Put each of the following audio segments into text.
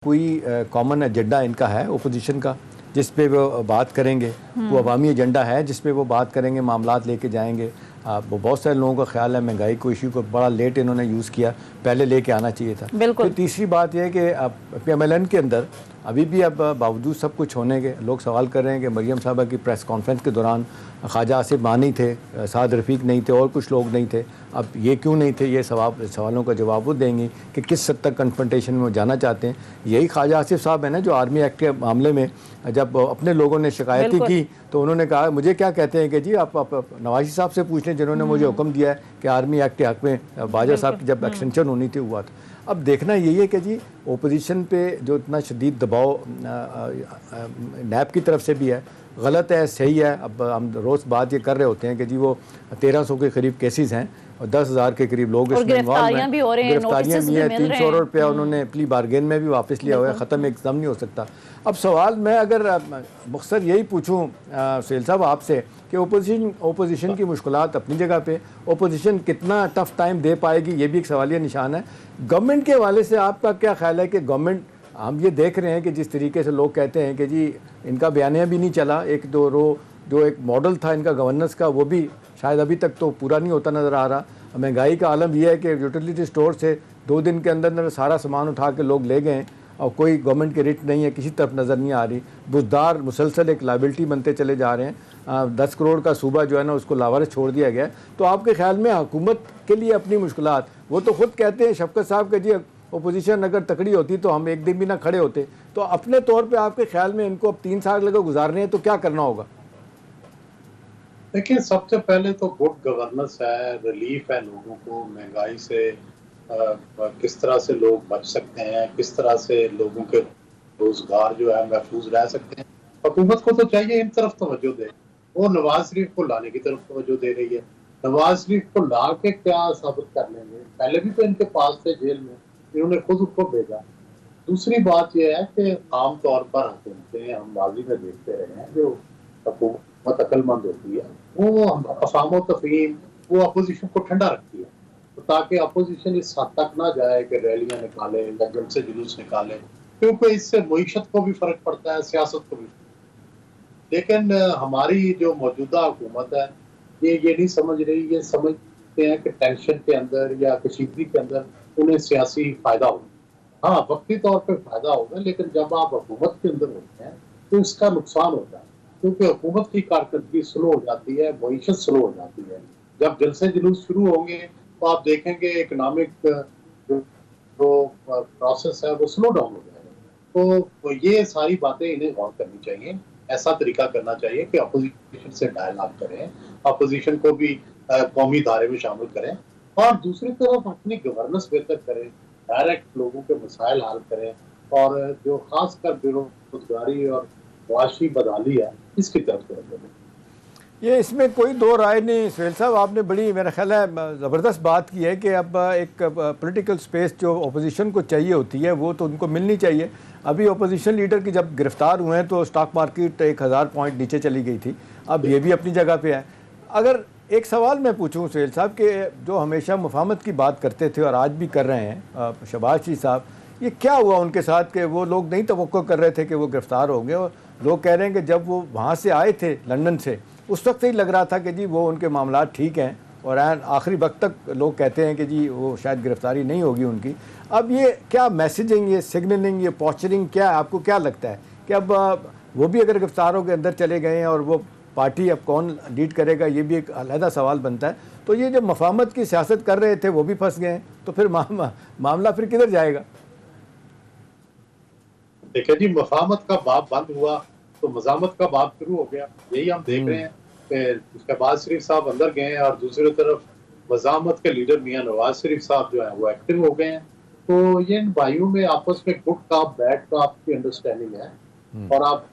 कोई common agenda इनका है ओपोजिशन का जिस पे वो बात करेंगे। वो अवामी एजेंडा है जिस पे वो बात करेंगे, मामलात लेके जाएंगे। वो बहुत सारे लोगों का ख्याल है महंगाई को इशू को बड़ा लेट इन्होंने यूज़ किया, पहले लेके आना चाहिए था। फिर तीसरी बात यह है कि अब PMLN के अंदर अभी भी अब बावजूद सब कुछ होने के लोग सवाल कर रहे हैं कि मरियम साहबा की प्रेस कॉन्फ्रेंस के दौरान ख्वाजा आसिफ मां नहीं थे, साद रफ़ीक नहीं थे और कुछ लोग नहीं थे। अब ये क्यों नहीं थे, ये सवालों का जवाब वो देंगी कि किस हद तक कन्फ्रंटेशन में वो जाना चाहते हैं। यही ख्वाजा आसिफ साहब है ना जो आर्मी एक्ट के मामले में जब अपने लोगों ने शिकायत की तो उन्होंने कहा, मुझे क्या कहते हैं कि जी आप नवाज़ी साहब से पूछ लें जिन्होंने मुझे हुक्म दिया है कि आर्मी एक्ट के हक़ में बाजवा साहब की जब एक्सटेंशन होनी थी हुआ था। अब देखना यही है कि जी ओपोजिशन पे जो इतना शदीद दबाव नैब की तरफ से भी है, गलत है सही है। अब हम रोज़ बात ये कर रहे होते हैं कि जी वो 1300 के करीब केसेस हैं और 10,000 के करीब लोग इसमें इन्वॉल्व हैं, गिरफ्तारियाँ भी हैं। 300 रुपया उन्होंने प्ली बारगेन में भी वापस लिया हुआ है, ख़त्म एकदम नहीं हो सकता। अब सवाल मैं अगर मुख्तसर यही पूछूँ सुहेल साहब आपसे कि ओपोजिशन की मुश्किलात अपनी जगह पे, ओपोजिशन कितना टफ टाइम दे पाएगी ये भी एक सवालिया निशान है। गवर्नमेंट के हवाले से आपका क्या ख्याल है कि गवर्नमेंट, हम ये देख रहे हैं कि जिस तरीके से लोग कहते हैं कि जी इनका बयानिया भी नहीं चला, एक दो रो जो एक मॉडल था इनका गवर्नेंस का वो भी शायद अभी तक तो पूरा नहीं होता नज़र आ रहा। महंगाई का आलम यह है कि यूटिलिटी स्टोर से 2 दिन के अंदर सारा सामान उठा के लोग ले गए और कोई गवर्नमेंट की रेट नहीं है, किसी तरफ नज़र नहीं आ रही। बुजदार मुसलसल एक लाइबिलिटी बनते चले जा रहे हैं। 10 करोड़ का सूबा जो है ना उसको लावारिस छोड़ दिया गया। तो आपके ख्याल में हुकूमत के लिए अपनी मुश्किलात, वो तो खुद कहते हैं शफकत साहब के जी ओपोजिशन अगर तकड़ी होती तो हम एक दिन भी ना खड़े होते। तो अपने तौर पे आपके ख्याल में इनको अब 3 साल लगे गुजारने हैं तो क्या करना होगा? देखिए, सबसे पहले तो गुड गवर्नेंस है, रिलीफ है लोगों को महंगाई से, किस तरह से लोग बच सकते हैं, किस तरह से लोगों के रोजगार जो है महफूज रह सकते हैं। हुकूमत को तो चाहिए इन तरफ तवज्जो दे, वो नवाज शरीफ को लाने की तरफ तवज्जो दे रही है। नवाज शरीफ को ला के क्या साबित कर लेंगे? पहले भी तो इनके पास थे जेल में, इन्होंने खुद उसको भेजा। दूसरी बात यह है कि आम तौर पर हुकूमतें हम माजी में देखते रहे हैं, जो हुकूमत अक्लमंद होती है वो अफाम तफहीम, वो अपोजिशन को ठंडा रखती है, तो ताकि अपोजिशन इस हद तक ना जाए कि रैलियां निकाले या जलसे जुलूस निकाले, क्योंकि इससे मईशत को भी फर्क पड़ता है, सियासत को भी। लेकिन हमारी जो मौजूदा हुकूमत है ये नहीं समझ रही। ये समझते हैं कि टेंशन के अंदर या कशीदगी के अंदर उन्हें सियासी फायदा होगा। हाँ, वक्ती तौर पर फायदा होगा, लेकिन जब आप हुकूमत के अंदर होते हैं तो इसका नुकसान होता है, क्योंकि हुकूमत की कारकर्दगी स्लो हो जाती है, मईशत स्लो हो जाती है। जब जलसे जुलूस शुरू होंगे तो आप देखेंगे इकोनॉमिक जो प्रोसेस है वो स्लो डाउन हो जाएगा। तो ये सारी बातें इन्हें गौर करनी चाहिए। ऐसा तरीका करना चाहिए कि अपोजिशन से डायलॉग करें, अपोजिशन को भी कौमी दायरे में शामिल करें, और दूसरी तरफ अपनी गवर्नेंस बेहतर करें, डायरेक्ट लोगों के मसाइल हल करें, और जो खासकर बेरोजगारी और मुआशी बदहाली है इसकी तरफ तवज्जो दें। ये इसमें कोई दो राय नहीं सुहेल साहब, आपने बड़ी मेरा ख्याल है ज़बरदस्त बात की है कि अब एक पॉलिटिकल स्पेस जो ओपोजिशन को चाहिए होती है वो तो उनको मिलनी चाहिए। अभी ओपोजिशन लीडर की जब गिरफ्तार हुए हैं तो स्टॉक मार्केट 1000 पॉइंट नीचे चली गई थी, अब ये भी अपनी जगह पे है। अगर एक सवाल मैं पूछूं सुहेल साहब कि जो हमेशा मुफाहमत की बात करते थे और आज भी कर रहे हैं शहबाज शरीफ साहब, ये क्या हुआ उनके साथ कि वो लोग नहीं तवक्को कर रहे थे कि वो गिरफ्तार होंगे? और लोग कह रहे हैं कि जब वो वहाँ से आए थे लंदन से उस वक्त ही लग रहा था कि जी वो उनके मामला ठीक हैं, और आखिरी वक्त तक लोग कहते हैं कि जी वो शायद गिरफ्तारी नहीं होगी उनकी। अब ये क्या मैसेजिंग, ये सिग्नलिंग, ये पोस्चरिंग क्या है? आपको क्या लगता है कि अब वो भी अगर गिरफ्तारों के अंदर चले गए हैं और वो पार्टी अब कौन लीड करेगा ये भी एक अलहदा सवाल बनता है। तो ये जो मफाहमत की सियासत कर रहे थे वो भी फंस गए हैं, तो फिर मामला फिर किधर जाएगा? देखिए जी, मफाहमत का बाब बंद हुआ तो मजामत का बाब शुरू हो गया। यही हम देख रहे हैं कि शहबाज शरीफ साहब अंदर गए और दूसरी तरफ मजामत के लीडर मियां नवाज शरीफ साहब जो है वो एक्टिव हो गए हैं। तो ये इन भाइयों में आपस में गुड कॉप बैड कॉप की अंडरस्टैंडिंग है। और आप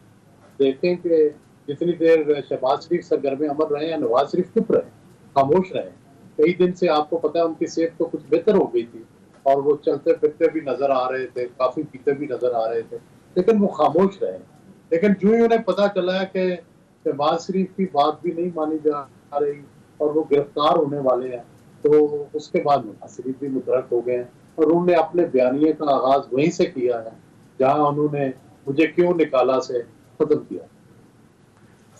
देखें कि जितनी देर शहबाज शरीफ सरगर्म अमल रहे हैं, नवाज शरीफ चुप रहे, खामोश रहे। कई दिन से आपको पता है उनकी सेहत तो कुछ बेहतर हो गई थी और वो चलते फिरते भी नजर आ रहे थे, काफी पीते भी नजर आ रहे थे, लेकिन वो खामोश रहे। लेकिन जो ही उन्हें पता चला है कि शहबाज शरीफ की बात भी नहीं मानी जा रही और वो गिरफ्तार होने वाले हैं, तो उसके बाद नवाज शरीफ भी मुतहर्रिक हो गए हैं और उन्होंने अपने बयानिए का आगाज वहीं से किया है। जहां उन्होंने मुझे क्यों निकाला से खत्म किया।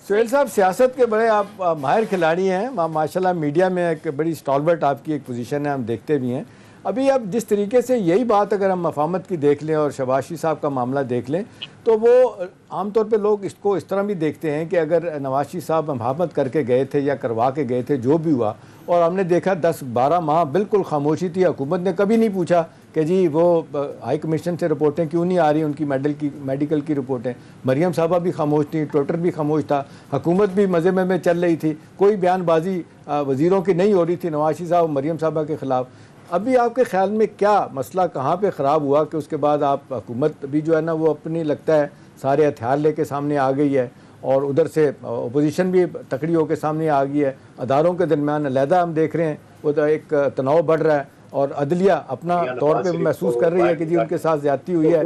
सुहेल साहब, सियासत के बड़े आप माहिर खिलाड़ी हैं, माशाल्लाह मीडिया में एक बड़ी स्टॉलवर्ट आपकी एक पोजीशन है, हम देखते भी हैं। अभी अब जिस तरीके से यही बात अगर हम मफामत की देख लें और शहबाज शरीफ साहब का मामला देख लें, तो वो आमतौर पे लोग इसको इस तरह भी देखते हैं कि अगर नवाज शरीफ साहब मफामत करके गए थे या करवा के गए थे, जो भी हुआ, और हमने देखा 10-12 माह बिल्कुल खामोशी थी, हुकूमत ने कभी नहीं पूछा कि जी वो हाई कमीशन से रिपोर्टें क्यों नहीं आ रही, उनकी मेडिकल की रिपोर्टें। मरियम साहबा भी खामोश थी, ट्विटर भी खामोश था, हुकूमत भी मज़े में चल रही थी, कोई बयानबाजी वज़ीरों की नहीं हो रही थी नवाज शरीफ साहब मरियम साहबा के ख़िलाफ़। अभी आपके ख्याल में क्या मसला कहाँ पे ख़राब हुआ कि उसके बाद आप हुकूमत भी जो है ना वो अपनी लगता है सारे हथियार लेके सामने आ गई है, और उधर से अपोजिशन भी तकड़ी होकर सामने आ गई है, अदारों के दरमियान अलहदा हम देख रहे हैं वो तो एक तनाव बढ़ रहा है, और अदलिया अपना तौर पे महसूस कर रही है कि जी उनके साथ ज्यादती हुई है।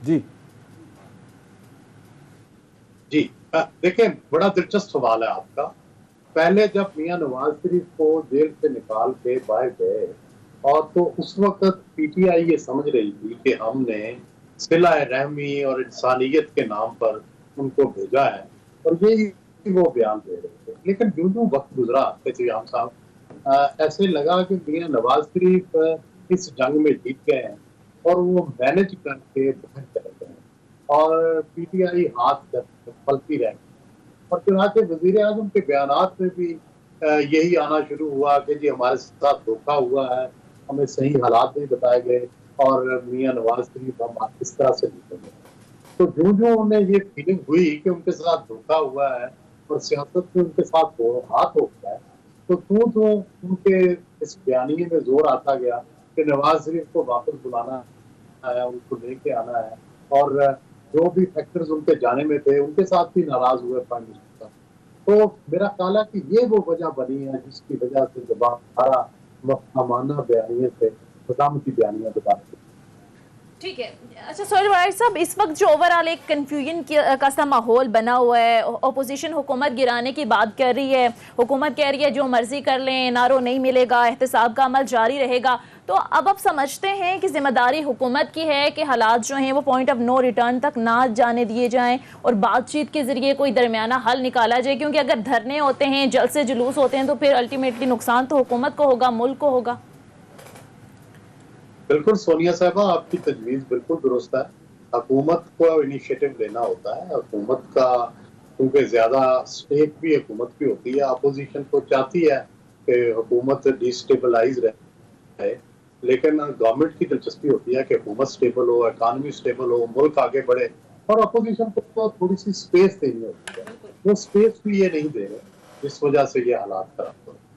जी जी देखें, बड़ा दिलचस्प सवाल है आपका। पहले जब मियां नवाज शरीफ को जेल से निकाल के बाहर गए, और तो उस वक्त पीटीआई ये समझ रही थी कि हमने सिला रहमी और इंसानियत के नाम पर उनको भेजा है, और यही वो बयान दे रहे थे। लेकिन जो जो वक्त गुजरा हम साहब, ऐसे लगा कि मियां नवाज शरीफ इस जंग में जीत गए हैं और वो मैनेज करके बाहर चले गए, और पीटीआई हाथ पलती रह गई। और चुनाचे वजीर आजम के बयानात में भी यही आना शुरू हुआ कि जी हमारे साथ धोखा हुआ है, हमें सही हालात नहीं बताए गए, और मियां नवाज शरीफ हम इस तरह से निकलेंगे। तो जो जो उन्हें ये फीलिंग हुई कि उनके साथ धोखा हुआ है और सियासत में उनके साथ हाथ हो गया है, तो उनके इस बयानिए में जोर आता गया कि नवाज शरीफ को वापस बुलाना है, उनको लेके आना है, और जो भी फैक्टर्स उनके जाने में थे उनके साथ भी नाराज हुए प्राइम मिनिस्टर साहब। तो मेरा ख्याल है कि ये वो वजह बनी है जिसकी वजह से दोबारा मफहमाना बयानिए से खुदामती बयानियां दोबारा। ठीक है। अच्छा सोहेल वारिस साहब, इस वक्त जो ओवरऑल एक कन्फ्यूजन का सा माहौल बना हुआ है, अपोजिशन हुकूमत गिराने की बात कर रही है, हुकूमत कह रही है जो मर्जी कर लें, एनआरओ नहीं मिलेगा, एहतसाब का अमल जारी रहेगा। तो अब आप समझते हैं कि जिम्मेदारी हुकूमत की है कि हालात जो हैं वो पॉइंट ऑफ नो रिटर्न तक ना जाने दिए जाएं और बातचीत के जरिए कोई दरमियाना हल निकाला जाए, क्योंकि अगर धरने होते हैं, जलसे जुलूस होते हैं, तो फिर अल्टीमेटली नुकसान तो हुकूमत को होगा, मुल्क को होगा। बिल्कुल सोनिया साहबा, आपकी तजवीज़ बिल्कुल दुरुस्त है। हुकूमत को इनिशिएटिव लेना होता है, हुकूमत का क्योंकि ज्यादा स्टेक भी हुकूमत की होती है। अपोजिशन को चाहती है कि हुकूमत डिस्टेबलाइज रहे, लेकिन गवर्नमेंट की दिलचस्पी होती है कि हुकूमत स्टेबल हो, इकानमी स्टेबल हो, मुल्क आगे बढ़े, और अपोजिशन को तो थोड़ी सी स्पेस देनी होती है। वो स्पेस भी ये नहीं दे रहे, जिस वजह से ये हालात खराब।